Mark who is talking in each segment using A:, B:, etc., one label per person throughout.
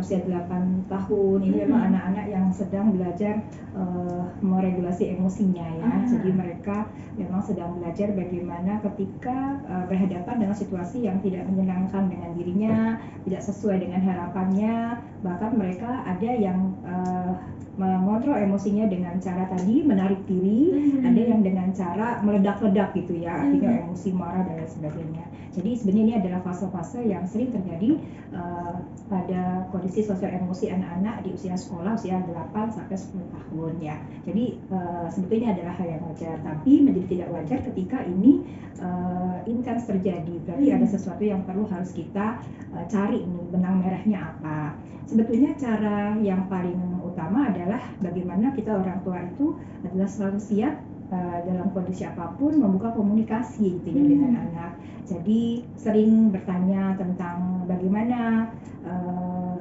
A: usia 8 tahun ini memang anak-anak yang sedang belajar meregulasi emosinya ya. Jadi mereka memang sedang belajar bagaimana ketika berhadapan dengan situasi yang tidak menyenangkan dengan dirinya, tidak sesuai dengan harapannya, bahkan mereka ada yang mengontrol emosinya dengan cara tadi menarik diri, ada yang dengan cara meledak-ledak gitu ya, akhirnya emosi marah dan lain sebagainya. Jadi sebenarnya ini adalah fase-fase yang sering terjadi pada kondisi sosial emosi anak-anak di usia sekolah, usia 8 sampai 10 tahun ya. Jadi sebetulnya adalah hal yang wajar, tapi menjadi tidak wajar ketika ini intens terjadi. Berarti ada sesuatu yang harus kita cari ini benang merahnya apa. Sebetulnya cara yang paling utama adalah bagaimana kita orang tua itu adalah selalu siap dalam kondisi apapun membuka komunikasi gitu ya dengan anak. Jadi sering bertanya tentang bagaimana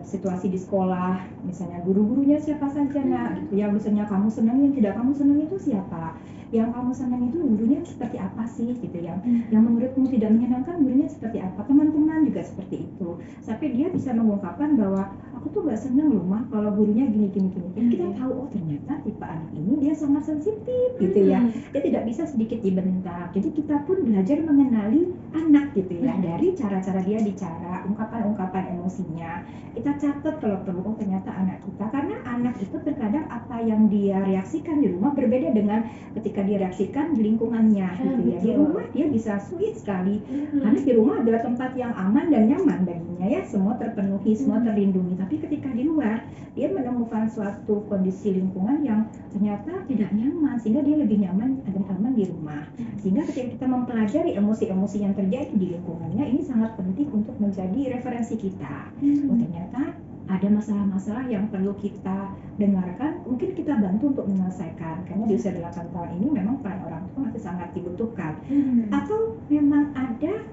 A: situasi di sekolah, misalnya guru-gurunya siapa saja nak, gitu. Yang misalnya kamu senang, yang tidak kamu senang itu siapa? Yang kamu senang itu gurunya seperti apa sih gitu, yang menurutmu tidak menyenangkan gurunya seperti apa, teman-teman juga seperti itu. Sampai dia bisa mengungkapkan bahwa aku tuh gak senang loh mah kalau gurunya gini. Dan kita tahu oh ternyata tipe anak ini dia sangat sensitif gitu ya. Dia tidak bisa sedikit dibentak. Jadi kita pun belajar mengenali anak gitu ya dari cara-cara dia bicara, ungkapan-ungkapan emosinya. Kita catat kalau perlu oh ternyata anak kita, karena anak itu terkadang apa yang dia reaksikan di rumah berbeda dengan ketika dia reaksikan di lingkungannya gitu ya. Di rumah dia bisa sweet sekali karena di rumah adalah tempat yang aman dan nyaman baginya ya, semua terpenuhi, semua terlindungi. Tapi ketika di luar dia menemukan suatu kondisi lingkungan yang ternyata tidak nyaman, sehingga dia lebih nyaman dan aman di rumah. Sehingga ketika kita mempelajari emosi-emosi yang terjadi di lingkungannya, ini sangat penting untuk menjadi referensi kita. Oh ternyata ada masalah-masalah yang perlu kita dengarkan, mungkin kita bantu untuk menyelesaikan. Karena di usia 8 tahun ini memang peran orang tua masih sangat dibutuhkan. Atau memang ada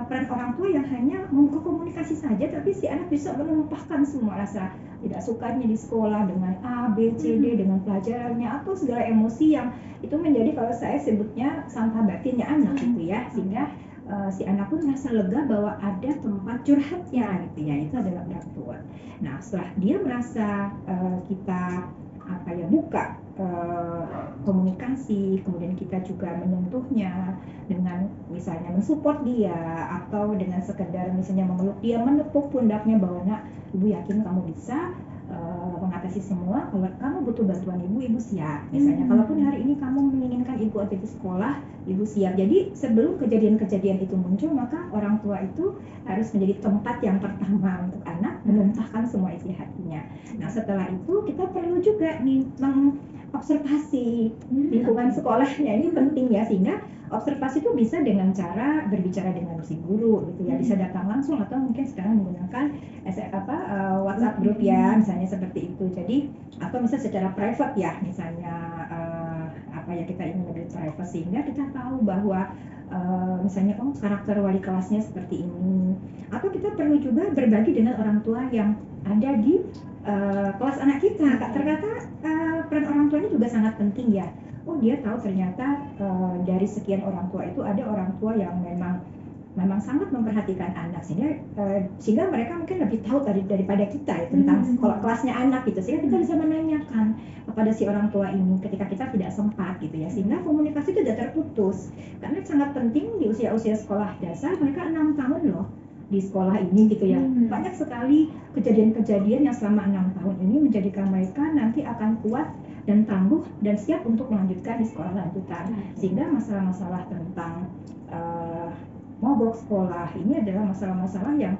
A: peran orang tua yang hanya membuka komunikasi saja, tapi si anak bisa menumpahkan semua rasa tidak sukanya di sekolah dengan A, B, C, D, dengan pelajarannya atau segala emosi yang itu menjadi kalau saya sebutnya sampah batinnya anak gitu ya, sehingga si anak pun merasa lega bahwa ada tempat curhatnya gitu ya, itu adalah orang tua. Nah setelah dia merasa kita buka komunikasi, kemudian kita juga menyentuhnya dengan misalnya mensupport dia atau dengan sekedar misalnya memeluk dia, menepuk pundaknya bahwa nak, ibu yakin kamu bisa mengatasi semua. Kalau kamu butuh bantuan ibu siap. Misalnya, kalaupun hari ini kamu menginginkan ibu ada di sekolah, ibu siap. Jadi sebelum kejadian-kejadian itu muncul, maka orang tua itu harus menjadi tempat yang pertama untuk anak menumpahkan semua isi hatinya. Nah setelah itu kita perlu juga nih mengobservasi lingkungan sekolahnya, ini penting ya, sehingga observasi itu bisa dengan cara berbicara dengan si guru gitu ya, bisa datang langsung atau mungkin sekarang menggunakan WhatsApp group ya, misalnya seperti itu. Jadi atau misalnya secara private ya, misalnya kita ingin lebih private sehingga kita tahu bahwa misalnya karakter wali kelasnya seperti ini. Atau kita perlu juga berbagi dengan orang tua yang ada di kelas anak kita. Ternyata peran orang tua ini juga sangat penting ya. Oh dia tahu ternyata dari sekian orang tua itu ada orang tua yang memang sangat memperhatikan anak, sehingga mereka mungkin lebih tahu daripada kita ya, tentang kelasnya anak gitu, sehingga kita bisa menanyakan kepada si orang tua ini ketika kita tidak sempat gitu ya, sehingga komunikasi itu tidak terputus. Karena sangat penting di usia-usia sekolah dasar, mereka 6 tahun loh di sekolah ini gitu ya. Banyak sekali kejadian-kejadian yang selama 6 tahun ini menjadikan mereka nanti akan kuat dan tangguh dan siap untuk melanjutkan di sekolah lanjutan. Sehingga masalah-masalah tentang mogok sekolah ini adalah masalah-masalah yang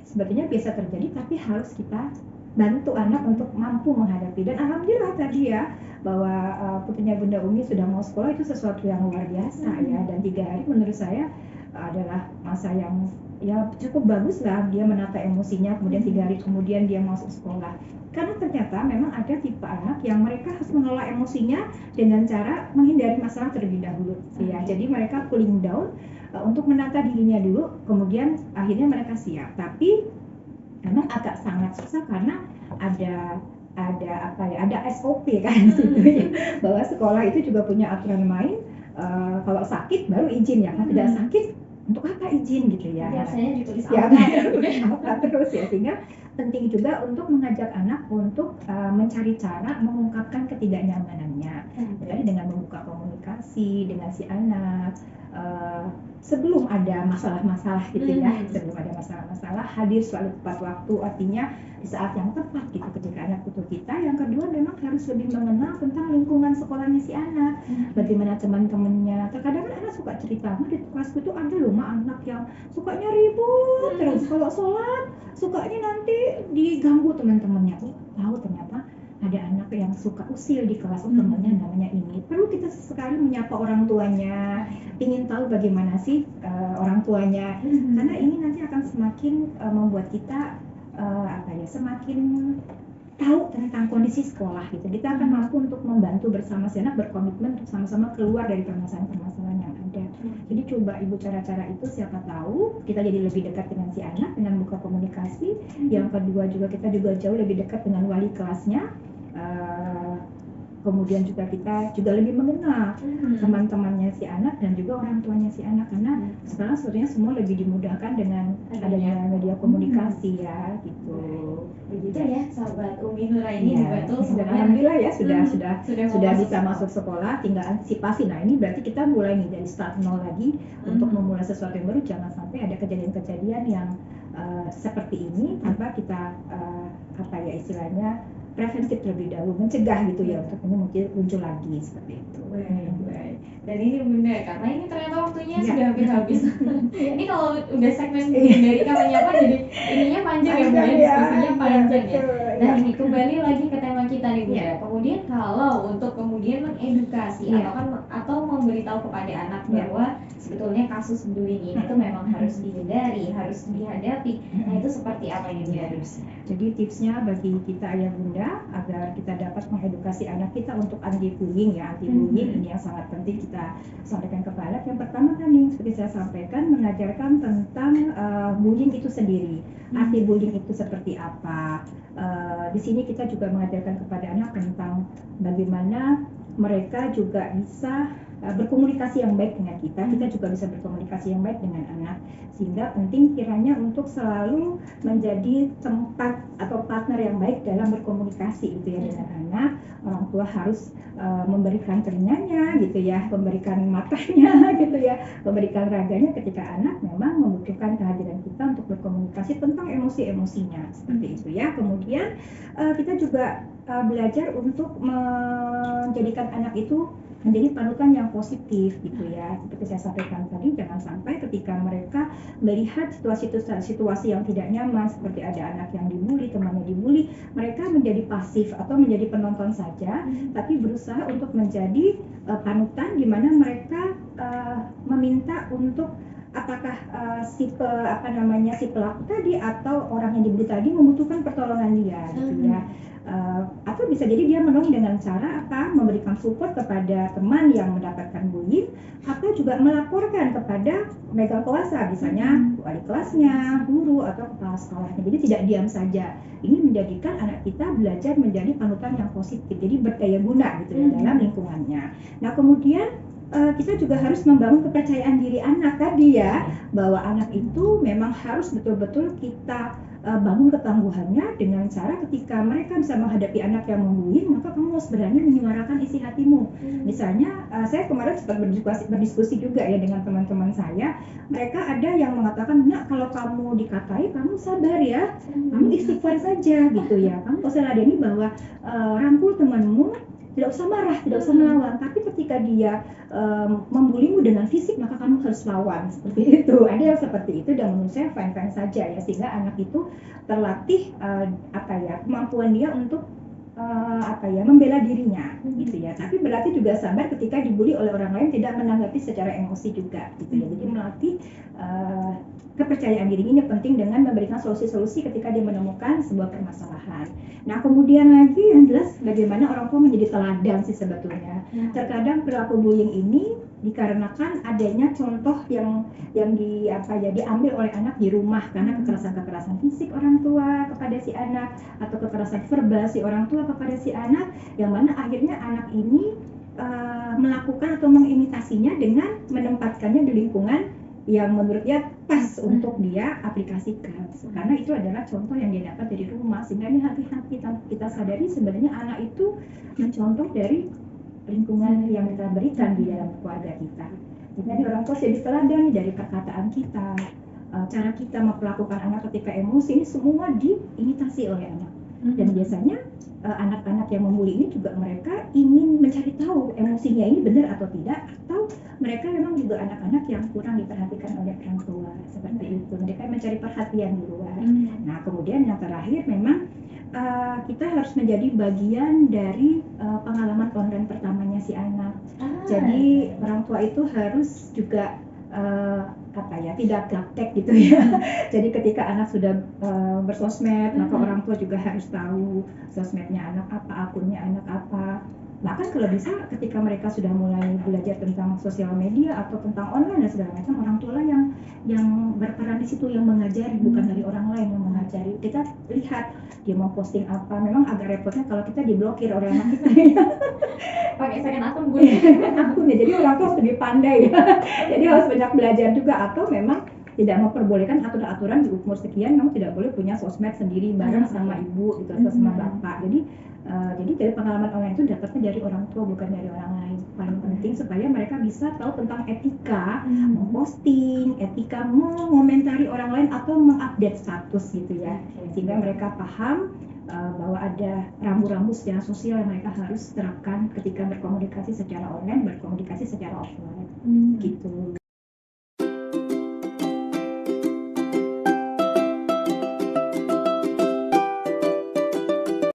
A: sebetulnya biasa terjadi, tapi harus kita bantu anak untuk mampu menghadapi. Dan alhamdulillah tadi ya, bahwa putrinya Bunda Umi sudah mau sekolah itu sesuatu yang luar biasa ya. Dan 3 hari menurut saya adalah masa yang ya cukup bagus lah, dia menata emosinya, kemudian 3 hari kemudian dia masuk sekolah. Karena ternyata memang ada tipe anak yang mereka harus mengelola emosinya dengan cara menghindari masalah terlebih dahulu ya. Jadi mereka cooling down untuk menata dirinya dulu, kemudian akhirnya mereka siap. Tapi memang agak sangat susah karena ada SOP kan gitu ya, bahwa sekolah itu juga punya aturan main. Kalau sakit baru izin ya, kalau tidak sakit untuk apa izin gitu ya.
B: Biasanya ditulis
A: Ya,
B: apa
A: terus ya, sehingga penting juga untuk mengajak anak untuk mencari cara mengungkapkan ketidaknyamanannya, misalnya dengan membuka komunikasi dengan si anak sebelum ada masalah-masalah gitu ya, sebelum ada masalah-masalah hadir selalu tepat waktu, artinya di saat yang tepat gitu ketika anak butuh kita. Yang kedua memang harus lebih mengenal tentang lingkungan sekolahnya si anak, bagaimana teman-temannya. Terkadang kan anak suka cerita, di kelasku itu ada loh anak yang sukanya ribut terus, kalau sholat sukanya nanti diganggu teman-temannya. Tahu ternyata ada anak yang suka usil di kelas, temannya namanya ini. Perlu kita sekali menyapa orang tuanya, ingin tahu bagaimana sih orang tuanya, karena ini nanti akan semakin membuat kita semakin tahu tentang kondisi sekolah gitu. Kita akan mampu untuk membantu bersama si anak, berkomitmen untuk sama-sama keluar dari permasalahan-permasalahan yang ada. Jadi coba ibu cara-cara itu, siapa tahu kita jadi lebih dekat dengan si anak dengan buka komunikasi. Yang kedua juga kita juga jauh lebih dekat dengan wali kelasnya. Kemudian juga kita juga lebih mengenal teman-temannya si anak dan juga orang tuanya si anak, karena sekarang sebenarnya semua lebih dimudahkan dengan adanya media komunikasi ya gitu.
B: Begitu ya sahabat Umi Nuraini, betul.
A: Alhamdulillah ya sudah bisa masuk sekolah, tinggal antisipasi. Nah ini berarti kita mulai nih dari start nol lagi untuk memulai sesuatu yang baru. Jangan sampai ada kejadian-kejadian yang seperti ini tanpa kita istilahnya preventif terlebih dahulu, mencegah gitu ya, untuk ini mungkin muncul lagi seperti itu.
B: Baik. Dan ini benar, karena ini ternyata waktunya sudah hampir habis. Ini kalau udah segmen dari Kak Menyapa jadi ininya panjang ya, Bunda, diskusinya panjang ya. Nah ini kembali lagi ke tema kita nih Bunda. Kemudian kalau untuk kemudian mengedukasi atau memberitahu kepada anak bahwa sebetulnya kasus bullying ini itu memang harus dihindari, harus dihadapi. Nah itu seperti apa ini Bunda tipsnya?
A: Jadi tipsnya bagi kita ayah bunda agar kita dapat mengedukasi anak kita untuk anti bullying ya, anti bullying ini yang sangat penting kita sampaikan kepada anak. Yang pertama kan yang seperti saya sampaikan, mengajarkan tentang bullying itu sendiri, arti bullying itu seperti apa. Di sini kita juga mengajarkan kepada anak tentang bagaimana mereka juga bisa berkomunikasi yang baik dengan kita juga bisa berkomunikasi yang baik dengan anak, sehingga penting kiranya untuk selalu menjadi tempat atau partner yang baik dalam berkomunikasi gitu ya dengan anak. Orang tua harus memberikan telinganya gitu ya, memberikan matanya gitu ya, memberikan raganya ketika anak memang membutuhkan kehadiran kita untuk berkomunikasi tentang emosi-emosinya seperti itu ya. Kemudian kita juga belajar untuk menjadikan anak itu menjadi panutan yang positif gitu ya. Seperti saya sampaikan tadi, jangan sampai ketika mereka melihat situasi yang tidak nyaman, seperti ada anak yang dibully, temannya dibully, mereka menjadi pasif atau menjadi penonton saja, tapi berusaha untuk menjadi panutan di mana mereka meminta untuk apakah si pelaku tadi atau orang yang dibully tadi membutuhkan pertolongan dia gitu ya. Atau bisa jadi dia menolong dengan cara memberikan support kepada teman yang mendapatkan bullying, atau juga melaporkan kepada mega kuasa, misalnya wali kelasnya, guru atau kepala sekolahnya. Jadi tidak diam saja. Ini menjadikan anak kita belajar menjadi panutan yang positif, jadi berdaya guna gitu ya dalam lingkungannya. Nah kemudian kita juga harus membangun kepercayaan diri anak tadi ya, bahwa anak itu memang harus betul-betul kita bangun ketangguhannya dengan cara ketika mereka bisa menghadapi anak yang membuli, maka kamu harus berani menyuarakan isi hatimu. Misalnya saya kemarin sempat berdiskusi juga ya dengan teman-teman saya, mereka ada yang mengatakan, nak kalau kamu dikatai kamu sabar ya, kamu istighfar saja gitu ya, kamu gak usah ladeni bahwa rangkul temanmu, tidak usah marah, tidak usah melawan, tapi ketika dia membulimu dengan fisik maka kamu harus lawan, seperti itu. Ada yang seperti itu dan menurut saya fine-fine saja ya, sehingga anak itu terlatih kemampuan dia untuk membela dirinya gitu ya. Tapi berarti juga sabar ketika dibully oleh orang lain, tidak menanggapi secara emosi juga gitu ya. Jadi melatih kepercayaan diri ini penting dengan memberikan solusi-solusi ketika dia menemukan sebuah permasalahan. Nah kemudian lagi yang jelas bagaimana orang tua menjadi teladan sih sebetulnya. Terkadang perilaku bullying ini dikarenakan adanya contoh yang diambil oleh anak di rumah, karena kekerasan fisik orang tua kepada si anak atau kekerasan verbal si orang tua kepada si anak, yang mana akhirnya anak ini melakukan atau mengimitasinya dengan menempatkannya di lingkungan yang menurut dia pas untuk dia aplikasikan, karena itu adalah contoh yang dia dapat dari rumah. Sehingga ini hati-hati tanpa kita sadari sebenarnya anak itu mencontoh dari lingkungan yang kita berikan di dalam keluarga kita. Jadi orang tua jadi teladan dari perkataan kita, cara kita memperlakukan anak ketika emosi, ini semua diimitasi oleh anak. Dan biasanya anak-anak yang membuli ini juga mereka ingin mencari tahu emosinya ini benar atau tidak, atau mereka memang juga anak-anak yang kurang diperhatikan oleh orang tua, seperti itu. Mereka mencari perhatian di luar. Nah, kemudian yang terakhir memang kita harus menjadi bagian dari pengalaman online pertamanya si anak. Jadi orang tua itu harus juga tidak gaptek gitu ya. Jadi ketika anak sudah bersosmed, maka orang tua juga harus tahu sosmednya anak apa, akunnya anak apa. Bahkan kalau bisa ketika mereka sudah mulai belajar tentang sosial media atau tentang online dan segala macam, orang tua lah yang berperan di situ, yang mengajari, bukan dari orang lain yang mengajari. Kita lihat dia mau posting apa. Memang agak repotnya kalau kita diblokir oleh anak kita.
B: Pakai second akun
A: akunnya, jadi orang tua harus lebih pandai. Jadi harus banyak belajar juga, atau memang tidak memperbolehkan aturan-aturan di umur sekian kamu tidak boleh punya sosmed sendiri bareng sama ibu gitu atau sama bapak. Jadi dari pengalaman online itu dapatnya dari orang tua, bukan dari orang lain. Paling penting supaya mereka bisa tahu tentang etika memposting, etika mengomentari orang lain atau mengupdate status gitu ya, sehingga mereka paham bahwa ada rambu-rambu secara sosial yang mereka harus terapkan ketika berkomunikasi secara online, berkomunikasi secara offline gitu.